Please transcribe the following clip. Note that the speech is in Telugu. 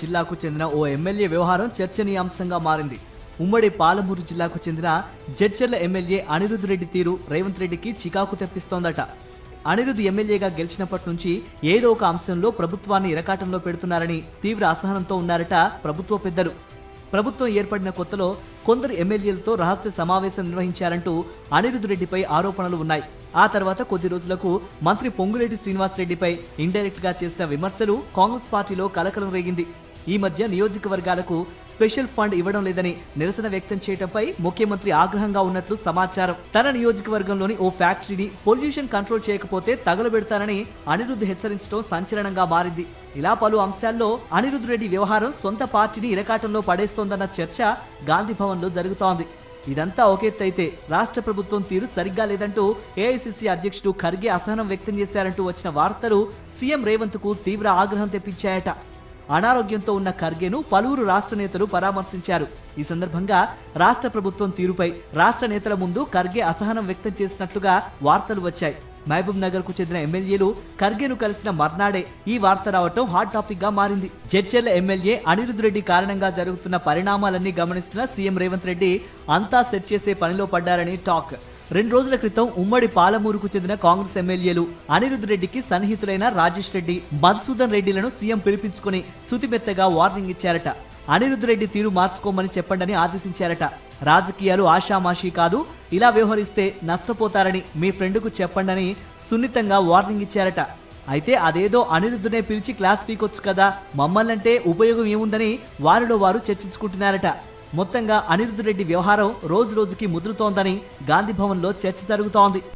జిల్లాకు చెందిన ఓ ఎమ్మెల్యే వ్యవహారం చర్చనీయాంశంగా మారింది. ఉమ్మడి పాలమూరు జిల్లాకు చెందిన జడ్చర్ల ఎమ్మెల్యే అనిరుద్ రెడ్డి తీరు రేవంత్ రెడ్డికి చికాకు తెప్పిస్తోందట. అనిరుద్ ఎమ్మెల్యేగా గెలిచినప్పటి నుంచి ఏదో ఒక అంశంలో ప్రభుత్వాన్ని ఇరకాటంలో పెడుతున్నారని తీవ్ర అసహనంతో ఉన్నారట ప్రభుత్వ పెద్దలు. ప్రభుత్వం ఏర్పడిన కొత్తలో కొందరు ఎమ్మెల్యేలతో రహస్య సమావేశం నిర్వహించారంటూ అనిరుద్ రెడ్డిపై ఆరోపణలు ఉన్నాయి. ఆ తర్వాత కొద్ది రోజులకు మంత్రి పొంగులేటి శ్రీనివాస్ రెడ్డిపై ఇండైరెక్ట్ గా చేసిన విమర్శలు కాంగ్రెస్ పార్టీలో కలకలం రేగింది. ఈ మధ్య నియోజకవర్గాలకు స్పెషల్ ఫండ్ ఇవ్వడం లేదని నిరసన వ్యక్తం చేయడంపై ముఖ్యమంత్రి ఆగ్రహంగా ఉన్నట్లు సమాచారం. తన నియోజకవర్గంలోని ఓ ఫ్యాక్టరీని పొల్యూషన్ కంట్రోల్ చేయకపోతే తగలబెడతానని అనిరుద్ హెచ్చరించడం సంచలనంగా మారింది. ఇలా పలు అంశాల్లో అనిరుద్ రెడ్డి వ్యవహారం సొంత పార్టీని ఇరకాటంలో పడేస్తోందన్న చర్చ గాంధీ భవన్ లో జరుగుతోంది. ఇదంతా ఒకెత్తైతే రాష్ట్ర ప్రభుత్వం తీరు సరిగ్గా లేదంటూ ఏఐసిసి అధ్యక్షుడు ఖర్గే అసహనం వ్యక్తం చేశారంటూ వచ్చిన వార్తలు సీఎం రేవంత్ కు తీవ్ర ఆగ్రహం తెప్పించాయట. అనారోగ్యంతో ఉన్న ఖర్గేను పలువురు రాష్ట్ర నేతలు పరామర్శించారు. ఈ సందర్భంగా రాష్ట్ర ప్రభుత్వం తీరుపై రాష్ట్ర నేతల ముందు ఖర్గే అసహనం వ్యక్తం చేసినట్లుగా వార్తలు వచ్చాయి. మహబూబ్ నగర్ కు చెందిన ఎమ్మెల్యేలు ఖర్గేను కలిసిన మర్నాడే ఈ వార్త రావటం హాట్ టాపిక్ గా మారింది. జడ్చర్ల ఎమ్మెల్యే అనిరుద్ రెడ్డి కారణంగా జరుగుతున్న పరిణామాలన్నీ గమనిస్తున్న సీఎం రేవంత్ రెడ్డి అంతా సెట్ చేసే పనిలో పడ్డారని టాక్. 2 రోజుల క్రితం ఉమ్మడి పాలమూరుకు చెందిన కాంగ్రెస్ ఎమ్మెల్యేలు అనిరుద్ రెడ్డికి సన్నిహితులైన రాజేష్ రెడ్డి, మధుసూదన్ రెడ్డిలను సీఎం పిలిపించుకుని సుతిమెత్తగా వార్నింగ్ ఇచ్చారట. అనిరుద్ రెడ్డి తీరు మార్చుకోమని చెప్పండని ఆదేశించారట. రాజకీయాలు ఆషామాషీ కాదు, ఇలా వ్యవహరిస్తే నష్టపోతారని మీ ఫ్రెండ్కు చెప్పండని సున్నితంగా వార్నింగ్ ఇచ్చారట. అయితే అదేదో అనిరుద్దునే పిలిచి క్లాస్ పీకొచ్చు కదా, మమ్మల్నంటే ఉపయోగం ఏముందని వారిలో వారు చర్చించుకుంటున్నారట. మొత్తంగా అనిరుద్ రెడ్డి వ్యవహారం రోజు రోజుకి ముదురుతోందని గాంధీ భవన్ లో చర్చ జరుగుతోంది.